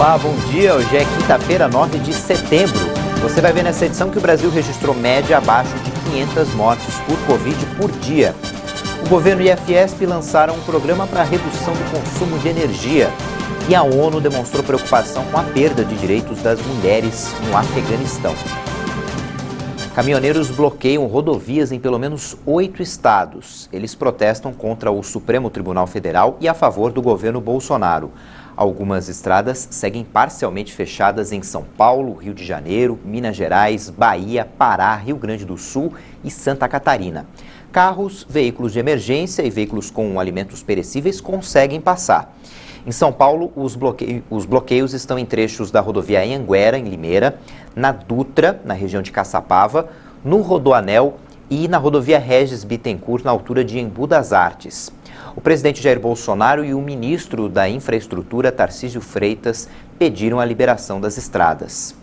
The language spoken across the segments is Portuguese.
Olá, bom dia. Hoje é quinta-feira, 9 de setembro. Você vai ver nessa edição que o Brasil registrou média abaixo de 500 mortes por Covid por dia. O governo e a Fiesp lançaram um programa para a redução do consumo de energia. E a ONU demonstrou preocupação com a perda de direitos das mulheres no Afeganistão. Caminhoneiros bloqueiam rodovias em pelo menos 8 estados. Eles protestam contra o Supremo Tribunal Federal e a favor do governo Bolsonaro. Algumas estradas seguem parcialmente fechadas em São Paulo, Rio de Janeiro, Minas Gerais, Bahia, Pará, Rio Grande do Sul e Santa Catarina. Carros, veículos de emergência e veículos com alimentos perecíveis conseguem passar. Em São Paulo, os bloqueios estão em trechos da rodovia Anhanguera, em Limeira, na Dutra, na região de Caçapava, no Rodoanel e na rodovia Regis Bittencourt, na altura de Embu das Artes. O presidente Jair Bolsonaro e o ministro da Infraestrutura, Tarcísio Freitas, pediram a liberação das estradas.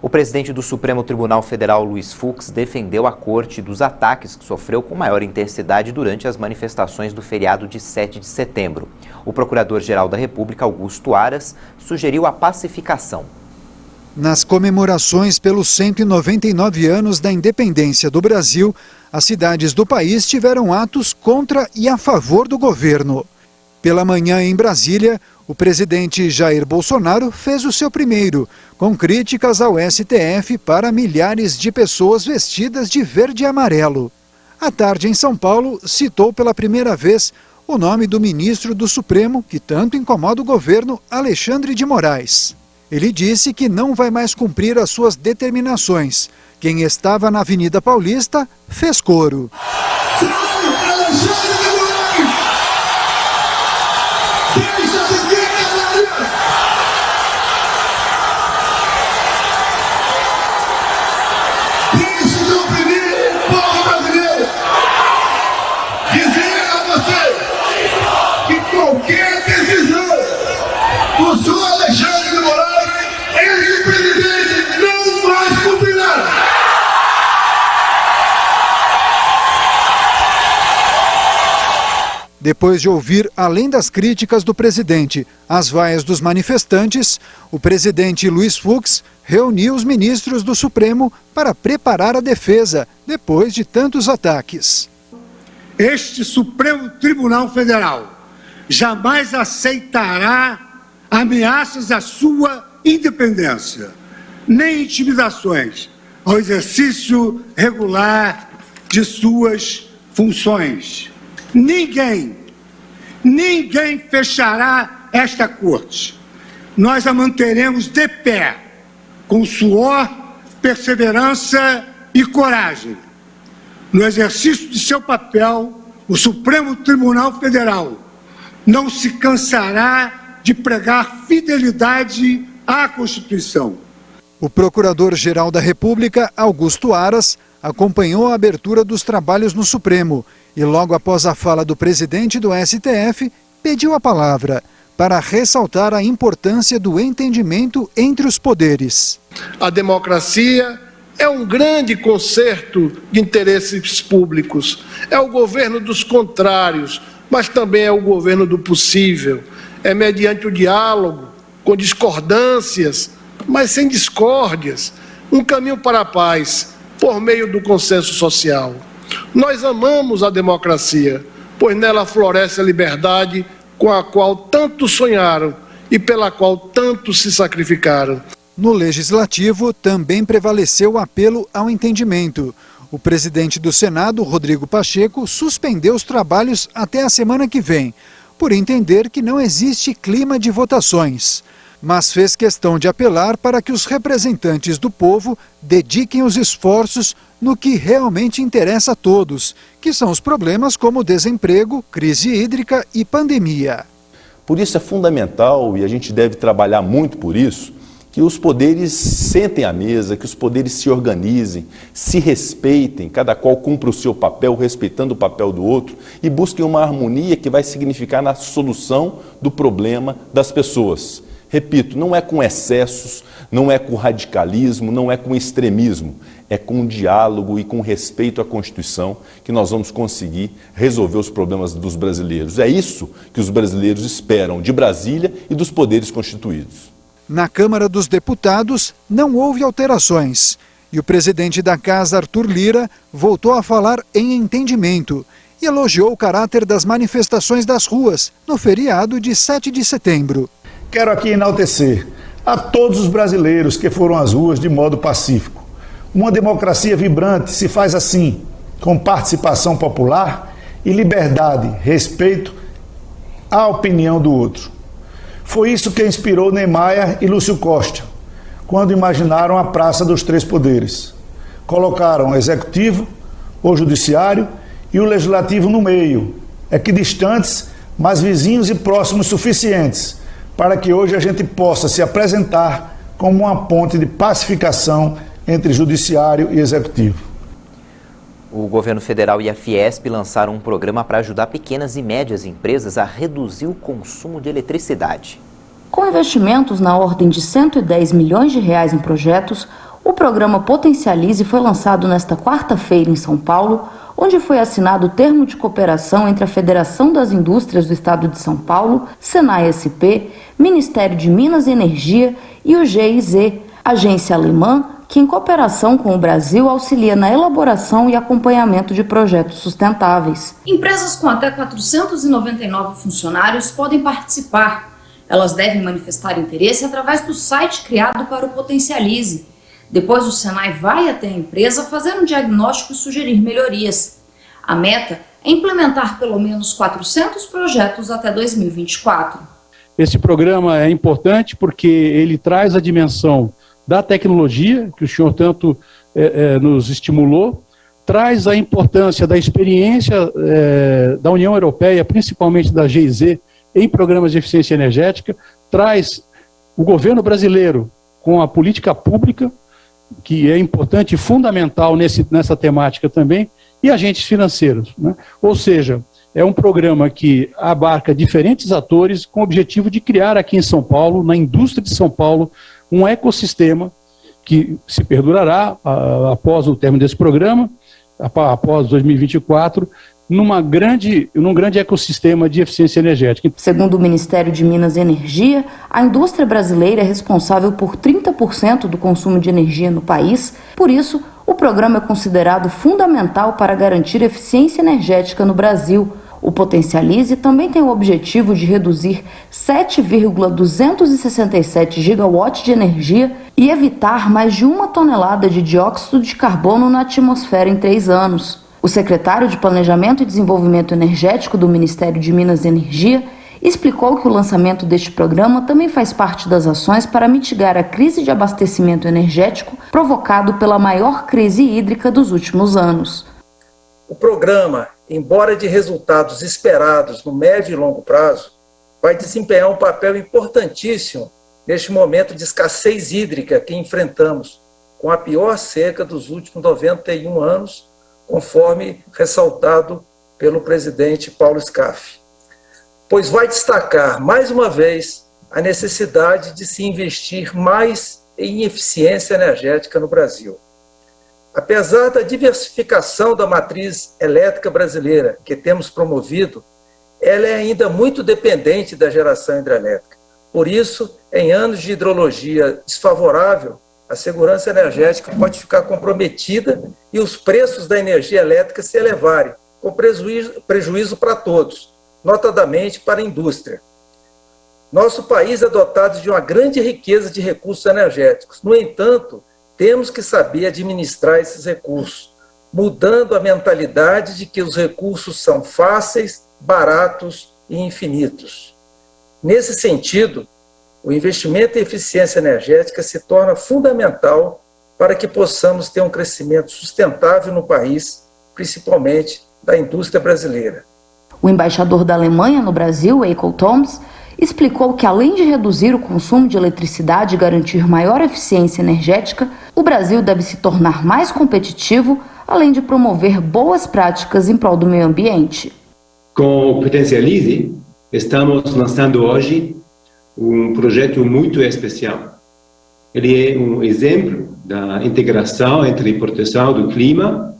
O presidente do Supremo Tribunal Federal, Luiz Fux, defendeu a corte dos ataques que sofreu com maior intensidade durante as manifestações do feriado de 7 de setembro. O procurador-geral da República, Augusto Aras, sugeriu a pacificação. Nas comemorações pelos 199 anos da independência do Brasil, as cidades do país tiveram atos contra e a favor do governo. Pela manhã, em Brasília, o presidente Jair Bolsonaro fez o seu primeiro, com críticas ao STF para milhares de pessoas vestidas de verde e amarelo. À tarde, em São Paulo, citou pela primeira vez o nome do ministro do Supremo, que tanto incomoda o governo, Alexandre de Moraes. Ele disse que não vai mais cumprir as suas determinações. Quem estava na Avenida Paulista fez coro. Qualquer decisão do senhor Alexandre de Moraes, esse presidente não vai cumprirá. Depois de ouvir, além das críticas do presidente, as vaias dos manifestantes, o presidente Luiz Fux reuniu os ministros do Supremo para preparar a defesa, depois de tantos ataques. Este Supremo Tribunal Federal jamais aceitará ameaças à sua independência, nem intimidações ao exercício regular de suas funções. Ninguém fechará esta corte. Nós a manteremos de pé, com suor, perseverança e coragem. No exercício de seu papel, o Supremo Tribunal Federal não se cansará de pregar fidelidade à Constituição. O Procurador-Geral da República, Augusto Aras, acompanhou a abertura dos trabalhos no Supremo e, logo após a fala do presidente do STF, pediu a palavra para ressaltar a importância do entendimento entre os poderes. A democracia é um grande concerto de interesses públicos, é o governo dos contrários, mas também é o governo do possível. É mediante o diálogo, com discordâncias, mas sem discórdias, um caminho para a paz, por meio do consenso social. Nós amamos a democracia, pois nela floresce a liberdade com a qual tanto sonharam e pela qual tanto se sacrificaram. No Legislativo, também prevaleceu o apelo ao entendimento. O presidente do Senado, Rodrigo Pacheco, suspendeu os trabalhos até a semana que vem, por entender que não existe clima de votações. Mas fez questão de apelar para que os representantes do povo dediquem os esforços no que realmente interessa a todos, que são os problemas como desemprego, crise hídrica e pandemia. Por isso é fundamental, e a gente deve trabalhar muito por isso, que os poderes sentem à mesa, que os poderes se organizem, se respeitem, cada qual cumpra o seu papel, respeitando o papel do outro, e busquem uma harmonia que vai significar na solução do problema das pessoas. Repito, não é com excessos, não é com radicalismo, não é com extremismo, é com diálogo e com respeito à Constituição que nós vamos conseguir resolver os problemas dos brasileiros. É isso que os brasileiros esperam de Brasília e dos poderes constituídos. Na Câmara dos Deputados, não houve alterações. E o presidente da Casa, Arthur Lira, voltou a falar em entendimento e elogiou o caráter das manifestações das ruas no feriado de 7 de setembro. Quero aqui enaltecer a todos os brasileiros que foram às ruas de modo pacífico. Uma democracia vibrante se faz assim, com participação popular e liberdade, respeito à opinião do outro. Foi isso que inspirou Niemeyer e Lúcio Costa, quando imaginaram a Praça dos Três Poderes. Colocaram o Executivo, o Judiciário e o Legislativo no meio, equidistantes, mas vizinhos e próximos suficientes, para que hoje a gente possa se apresentar como uma ponte de pacificação entre Judiciário e Executivo. O governo federal e a Fiesp lançaram um programa para ajudar pequenas e médias empresas a reduzir o consumo de eletricidade. Com investimentos na ordem de 110 milhões de reais em projetos, o programa Potencialize foi lançado nesta quarta-feira em São Paulo, onde foi assinado o termo de cooperação entre a Federação das Indústrias do Estado de São Paulo, Senai-SP, Ministério de Minas e Energia e o GIZ, agência alemã, que em cooperação com o Brasil auxilia na elaboração e acompanhamento de projetos sustentáveis. Empresas com até 499 funcionários podem participar. Elas devem manifestar interesse através do site criado para o Potencialize. Depois o Senai vai até a empresa fazer um diagnóstico e sugerir melhorias. A meta é implementar pelo menos 400 projetos até 2024. Esse programa é importante porque ele traz a dimensão da tecnologia, que o senhor tanto nos estimulou, traz a importância da experiência da União Europeia, principalmente da GIZ, em programas de eficiência energética, traz o governo brasileiro com a política pública, que é importante e fundamental nessa temática também, e agentes financeiros, né? Ou seja, é um programa que abarca diferentes atores com o objetivo de criar aqui em São Paulo, na indústria de São Paulo, um ecossistema que se perdurará após o término desse programa, após 2024, num grande ecossistema de eficiência energética. Segundo o Ministério de Minas e Energia, a indústria brasileira é responsável por 30% do consumo de energia no país, por isso, o programa é considerado fundamental para garantir eficiência energética no Brasil. O Potencialize também tem o objetivo de reduzir 7,267 gigawatts de energia e evitar mais de 1 tonelada de dióxido de carbono na atmosfera em 3 anos. O secretário de Planejamento e Desenvolvimento Energético do Ministério de Minas e Energia explicou que o lançamento deste programa também faz parte das ações para mitigar a crise de abastecimento energético provocado pela maior crise hídrica dos últimos anos. O programa, embora de resultados esperados no médio e longo prazo, vai desempenhar um papel importantíssimo neste momento de escassez hídrica que enfrentamos, com a pior seca dos últimos 91 anos, conforme ressaltado pelo presidente Paulo Scaff. Pois vai destacar, mais uma vez, a necessidade de se investir mais em eficiência energética no Brasil. Apesar da diversificação da matriz elétrica brasileira que temos promovido, ela é ainda muito dependente da geração hidrelétrica. Por isso, em anos de hidrologia desfavorável, a segurança energética pode ficar comprometida e os preços da energia elétrica se elevarem, com prejuízo para todos, notadamente para a indústria. Nosso país é dotado de uma grande riqueza de recursos energéticos. No entanto, temos que saber administrar esses recursos, mudando a mentalidade de que os recursos são fáceis, baratos e infinitos. Nesse sentido, o investimento em eficiência energética se torna fundamental para que possamos ter um crescimento sustentável no país, principalmente da indústria brasileira. O embaixador da Alemanha no Brasil, Eiko Thoms, explicou que, além de reduzir o consumo de eletricidade e garantir maior eficiência energética, o Brasil deve se tornar mais competitivo, além de promover boas práticas em prol do meio ambiente. Com o Potencialize, estamos lançando hoje um projeto muito especial. Ele é um exemplo da integração entre proteção do clima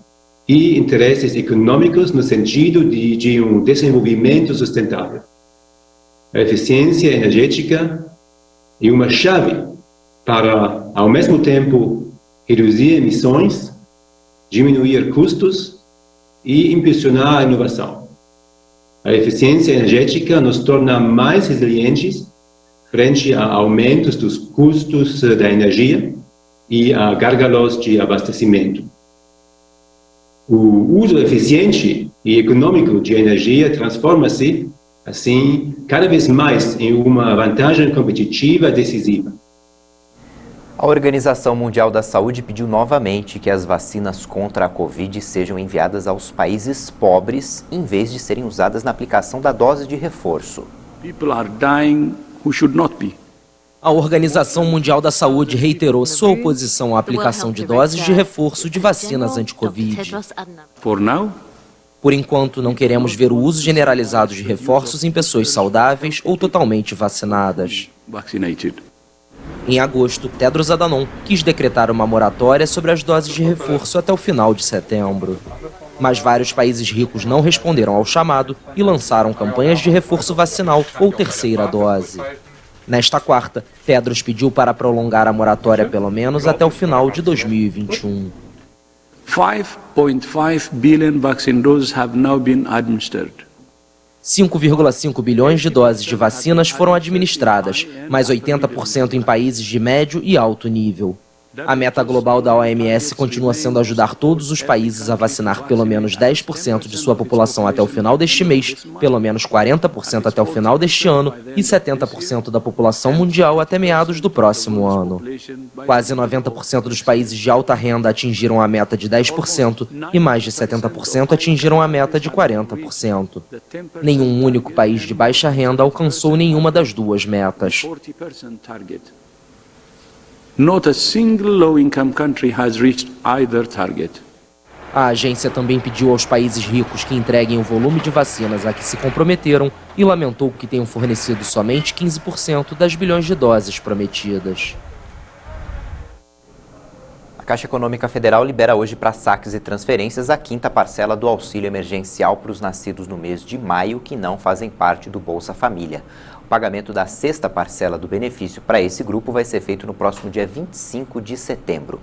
e interesses econômicos no sentido de um desenvolvimento sustentável. A eficiência energética e uma chave para, ao mesmo tempo, reduzir emissões, diminuir custos e impulsionar a inovação. A eficiência energética nos torna mais resilientes frente a aumentos dos custos da energia e a gargalos de abastecimento. O uso eficiente e econômico de energia transforma-se, assim, cada vez mais em uma vantagem competitiva decisiva. A Organização Mundial da Saúde pediu novamente que as vacinas contra a Covid sejam enviadas aos países pobres, em vez de serem usadas na aplicação da dose de reforço. People are dying who should not be. A Organização Mundial da Saúde reiterou sua oposição à aplicação de doses de reforço de vacinas anti-Covid. For now, por enquanto, não queremos ver o uso generalizado de reforços em pessoas saudáveis ou totalmente vacinadas. Vaccinated. Em agosto, Tedros Adhanom quis decretar uma moratória sobre as doses de reforço até o final de setembro. Mas vários países ricos não responderam ao chamado e lançaram campanhas de reforço vacinal ou terceira dose. Nesta quarta, Tedros pediu para prolongar a moratória pelo menos até o final de 2021. 5.5 billion vaccine doses have now been administered. 5,5 bilhões de doses de vacinas foram administradas, mais 80% em países de médio e alto nível. A meta global da OMS continua sendo ajudar todos os países a vacinar pelo menos 10% de sua população até o final deste mês, pelo menos 40% até o final deste ano e 70% da população mundial até meados do próximo ano. Quase 90% dos países de alta renda atingiram a meta de 10% e mais de 70% atingiram a meta de 40%. Nenhum único país de baixa renda alcançou nenhuma das duas metas. Not a single low-income country has reached either target. A agência também pediu aos países ricos que entreguem o volume de vacinas a que se comprometeram e lamentou que tenham fornecido somente 15% das bilhões de doses prometidas. A Caixa Econômica Federal libera hoje para saques e transferências a 5ª parcela do auxílio emergencial para os nascidos no mês de maio que não fazem parte do Bolsa Família. O pagamento da 6ª parcela do benefício para esse grupo vai ser feito no próximo dia 25 de setembro.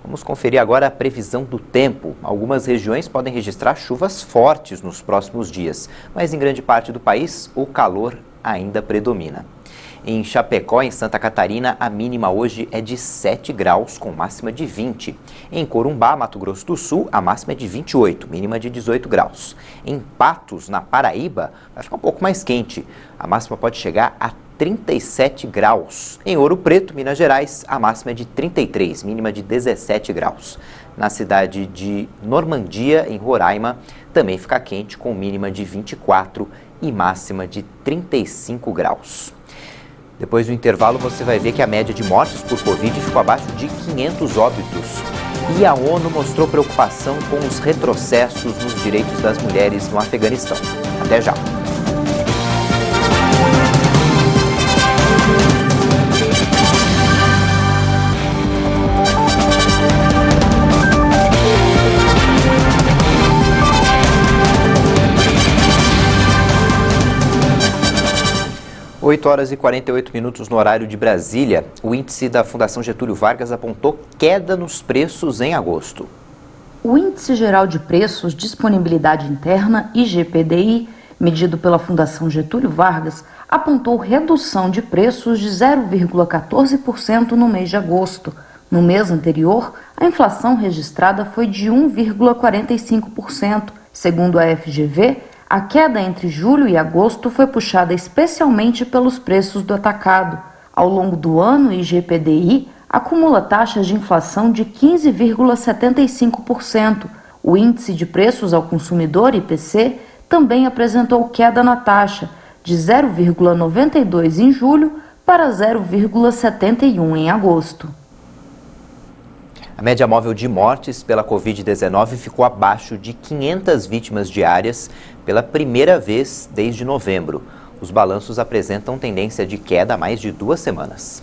Vamos conferir agora a previsão do tempo. Algumas regiões podem registrar chuvas fortes nos próximos dias, mas em grande parte do país o calor ainda predomina. Em Chapecó, em Santa Catarina, a mínima hoje é de 7 graus, com máxima de 20. Em Corumbá, Mato Grosso do Sul, a máxima é de 28, mínima de 18 graus. Em Patos, na Paraíba, vai ficar um pouco mais quente. A máxima pode chegar a 37 graus. Em Ouro Preto, Minas Gerais, a máxima é de 33, mínima de 17 graus. Na cidade de Normandia, em Roraima, também fica quente, com mínima de 24 e máxima de 35 graus. Depois do intervalo, você vai ver que a média de mortes por Covid ficou abaixo de 500 óbitos. E a ONU mostrou preocupação com os retrocessos nos direitos das mulheres no Afeganistão. Até já! 8 horas e 48 minutos no horário de Brasília. O índice da Fundação Getúlio Vargas apontou queda nos preços em agosto. O Índice Geral de Preços, Disponibilidade Interna, IGPDI, medido pela Fundação Getúlio Vargas, apontou redução de preços de 0,14% no mês de agosto. No mês anterior, a inflação registrada foi de 1,45%. Segundo a FGV, a queda entre julho e agosto foi puxada especialmente pelos preços do atacado. Ao longo do ano, o IGPDI acumula taxas de inflação de 15,75%. O Índice de Preços ao Consumidor, IPC, também apresentou queda na taxa, de 0,92% em julho para 0,71% em agosto. A média móvel de mortes pela Covid-19 ficou abaixo de 500 vítimas diárias pela primeira vez desde novembro. Os balanços apresentam tendência de queda há mais de 2 semanas.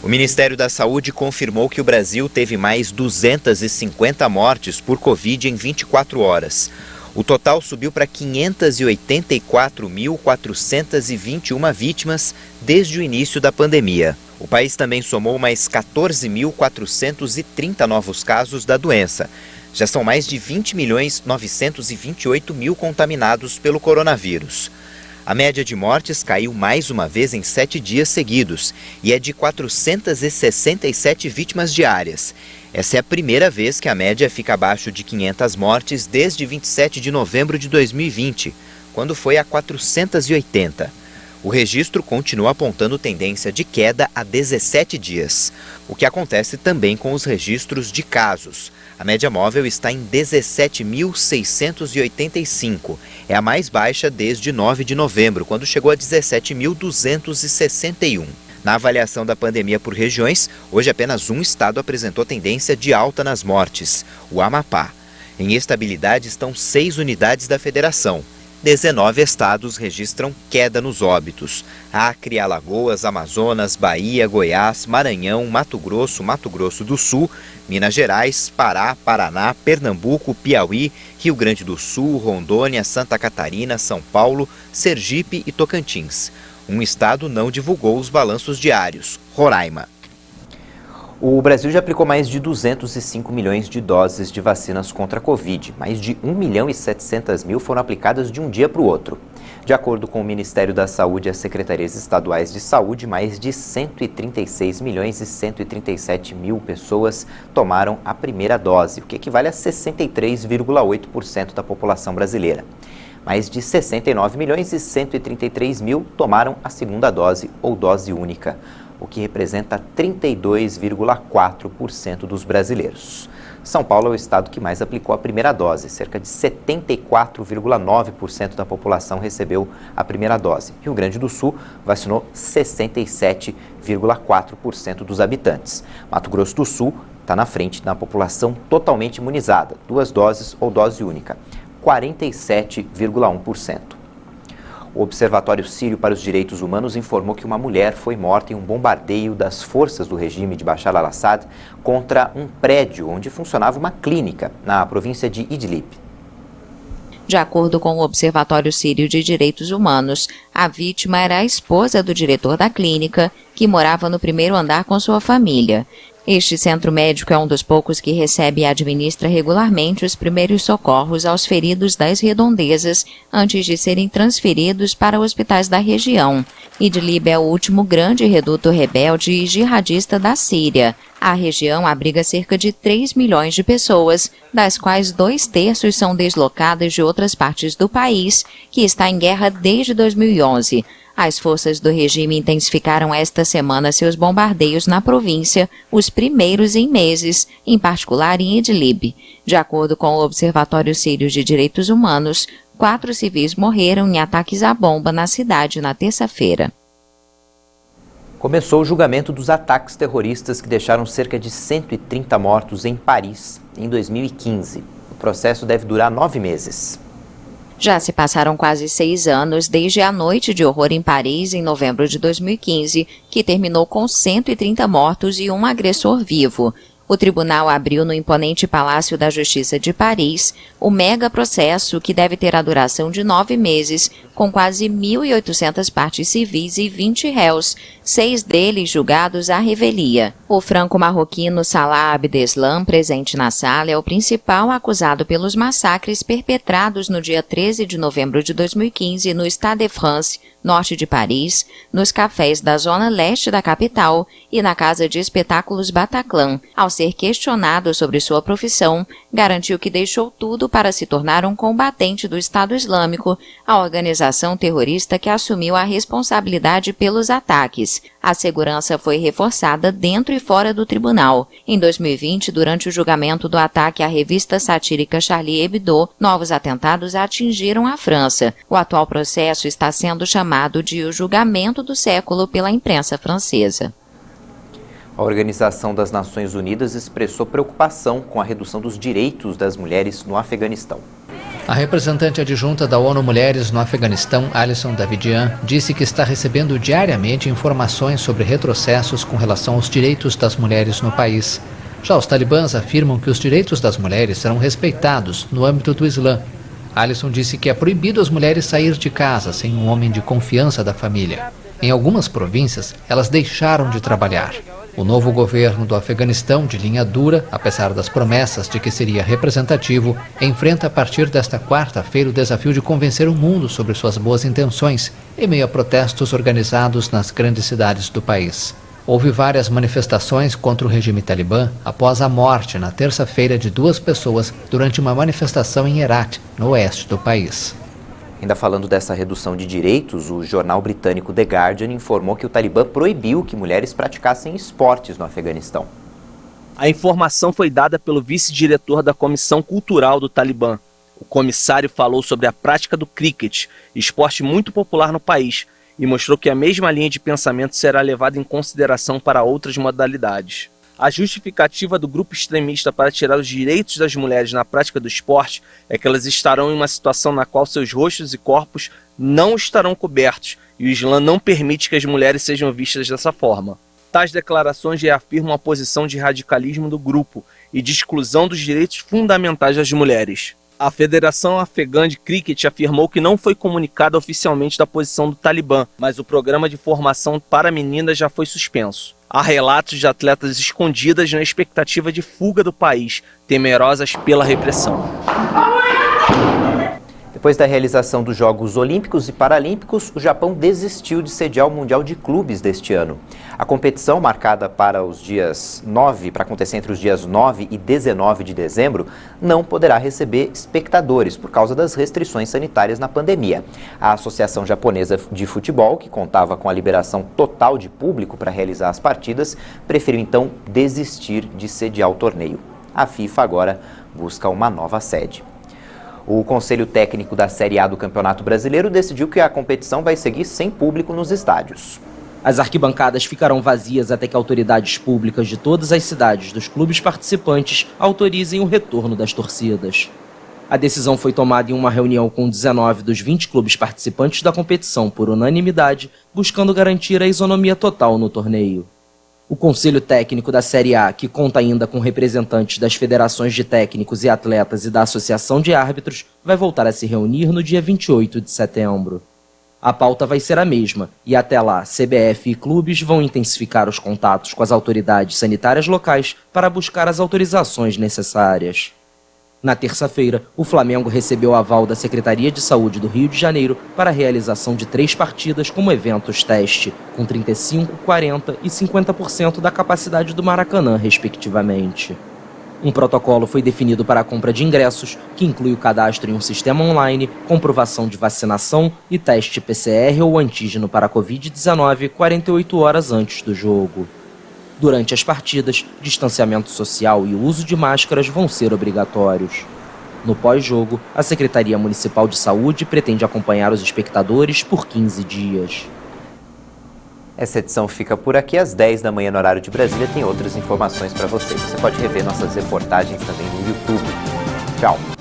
O Ministério da Saúde confirmou que o Brasil teve mais 250 mortes por Covid em 24 horas. O total subiu para 584.421 vítimas desde o início da pandemia. O país também somou mais 14.430 novos casos da doença. Já são mais de 20.928.000 contaminados pelo coronavírus. A média de mortes caiu mais uma vez em 7 dias seguidos e é de 467 vítimas diárias. Essa é a primeira vez que a média fica abaixo de 500 mortes desde 27 de novembro de 2020, quando foi a 480. O registro continua apontando tendência de queda há 17 dias, o que acontece também com os registros de casos. A média móvel está em 17.685, é a mais baixa desde 9 de novembro, quando chegou a 17.261. Na avaliação da pandemia por regiões, hoje apenas um estado apresentou tendência de alta nas mortes, o Amapá. Em estabilidade estão 6 unidades da federação. 19 estados registram queda nos óbitos: Acre, Alagoas, Amazonas, Bahia, Goiás, Maranhão, Mato Grosso do Sul, Minas Gerais, Pará, Paraná, Pernambuco, Piauí, Rio Grande do Sul, Rondônia, Santa Catarina, São Paulo, Sergipe e Tocantins. Um estado não divulgou os balanços diários: Roraima. O Brasil já aplicou mais de 205 milhões de doses de vacinas contra a Covid. Mais de 1.700.000 foram aplicadas de um dia para o outro. De acordo com o Ministério da Saúde e as secretarias estaduais de saúde, mais de 136.137.000 pessoas tomaram a primeira dose, o que equivale a 63,8% da população brasileira. Mais de 69.133.000 tomaram a segunda dose ou dose única, o que representa 32,4% dos brasileiros. São Paulo é o estado que mais aplicou a primeira dose. Cerca de 74,9% da população recebeu a primeira dose. Rio Grande do Sul vacinou 67,4% dos habitantes. Mato Grosso do Sul está na frente na população totalmente imunizada, 2 doses ou dose única, 47,1%. O Observatório Sírio para os Direitos Humanos informou que uma mulher foi morta em um bombardeio das forças do regime de Bashar al-Assad contra um prédio onde funcionava uma clínica na província de Idlib. De acordo com o Observatório Sírio de Direitos Humanos, a vítima era a esposa do diretor da clínica, que morava no primeiro andar com sua família. Este centro médico é um dos poucos que recebe e administra regularmente os primeiros socorros aos feridos das redondezas antes de serem transferidos para hospitais da região. Idlib é o último grande reduto rebelde e jihadista da Síria. A região abriga cerca de 3 milhões de pessoas, das quais 2/3 são deslocadas de outras partes do país, que está em guerra desde 2011. As forças do regime intensificaram esta semana seus bombardeios na província, os primeiros em meses, em particular em Idlib. De acordo com o Observatório Sírio de Direitos Humanos, 4 civis morreram em ataques à bomba na cidade na terça-feira. Começou o julgamento dos ataques terroristas que deixaram cerca de 130 mortos em Paris em 2015. O processo deve durar 9 meses. Já se passaram quase 6 anos desde a noite de horror em Paris, em novembro de 2015, que terminou com 130 mortos e um agressor vivo. O tribunal abriu no imponente Palácio da Justiça de Paris o mega processo que deve ter a duração de 9 meses, com quase 1.800 partes civis e 20 réus, 6 deles julgados à revelia. O franco-marroquino Salah Abdeslam, presente na sala, é o principal acusado pelos massacres perpetrados no dia 13 de novembro de 2015 no Stade de France, norte de Paris, nos cafés da zona leste da capital e na casa de espetáculos Bataclan. Ao ser questionado sobre sua profissão, garantiu que deixou tudo para se tornar um combatente do Estado Islâmico, a organização terrorista que assumiu a responsabilidade pelos ataques. A segurança foi reforçada dentro e fora do tribunal. Em 2020, durante o julgamento do ataque à revista satírica Charlie Hebdo, novos atentados atingiram a França. O atual processo está sendo chamado de o julgamento do século pela imprensa francesa. A Organização das Nações Unidas expressou preocupação com a redução dos direitos das mulheres no Afeganistão. A representante adjunta da ONU Mulheres no Afeganistão, Alison Davidian, disse que está recebendo diariamente informações sobre retrocessos com relação aos direitos das mulheres no país. Já os talibãs afirmam que os direitos das mulheres serão respeitados no âmbito do Islã. Alisson disse que é proibido as mulheres sair de casa sem um homem de confiança da família. Em algumas províncias, elas deixaram de trabalhar. O novo governo do Afeganistão, de linha dura, apesar das promessas de que seria representativo, enfrenta a partir desta quarta-feira o desafio de convencer o mundo sobre suas boas intenções, em meio a protestos organizados nas grandes cidades do país. Houve várias manifestações contra o regime talibã após a morte, na terça-feira, de 2 pessoas durante uma manifestação em Herat, no oeste do país. Ainda falando dessa redução de direitos, o jornal britânico The Guardian informou que o Talibã proibiu que mulheres praticassem esportes no Afeganistão. A informação foi dada pelo vice-diretor da Comissão Cultural do Talibã. O comissário falou sobre a prática do cricket, esporte muito popular no país, e mostrou que a mesma linha de pensamento será levada em consideração para outras modalidades. A justificativa do grupo extremista para tirar os direitos das mulheres na prática do esporte é que elas estarão em uma situação na qual seus rostos e corpos não estarão cobertos e o Islã não permite que as mulheres sejam vistas dessa forma. Tais declarações reafirmam a posição de radicalismo do grupo e de exclusão dos direitos fundamentais das mulheres. A Federação Afegã de Cricket afirmou que não foi comunicada oficialmente da posição do Talibã, mas o programa de formação para meninas já foi suspenso. Há relatos de atletas escondidas na expectativa de fuga do país, temerosas pela repressão. Depois da realização dos Jogos Olímpicos e Paralímpicos, o Japão desistiu de sediar o Mundial de Clubes deste ano. A competição, marcada para acontecer entre os dias 9 e 19 de dezembro, não poderá receber espectadores por causa das restrições sanitárias na pandemia. A Associação Japonesa de Futebol, que contava com a liberação total de público para realizar as partidas, preferiu então desistir de sediar o torneio. A FIFA agora busca uma nova sede. O Conselho Técnico da Série A do Campeonato Brasileiro decidiu que a competição vai seguir sem público nos estádios. As arquibancadas ficarão vazias até que autoridades públicas de todas as cidades dos clubes participantes autorizem o retorno das torcidas. A decisão foi tomada em uma reunião com 19 dos 20 clubes participantes da competição por unanimidade, buscando garantir a isonomia total no torneio. O Conselho Técnico da Série A, que conta ainda com representantes das federações de técnicos e atletas e da Associação de Árbitros, vai voltar a se reunir no dia 28 de setembro. A pauta vai ser a mesma e até lá, CBF e clubes vão intensificar os contatos com as autoridades sanitárias locais para buscar as autorizações necessárias. Na terça-feira, o Flamengo recebeu o aval da Secretaria de Saúde do Rio de Janeiro para a realização de 3 partidas como eventos teste, com 35%, 40% e 50% da capacidade do Maracanã, respectivamente. Um protocolo foi definido para a compra de ingressos, que inclui o cadastro em um sistema online, comprovação de vacinação e teste PCR ou antígeno para a Covid-19 48 horas antes do jogo. Durante as partidas, distanciamento social e o uso de máscaras vão ser obrigatórios. No pós-jogo, a Secretaria Municipal de Saúde pretende acompanhar os espectadores por 15 dias. Essa edição fica por aqui. Às 10 da manhã no horário de Brasília tem outras informações para você. Você pode rever nossas reportagens também no YouTube. Tchau!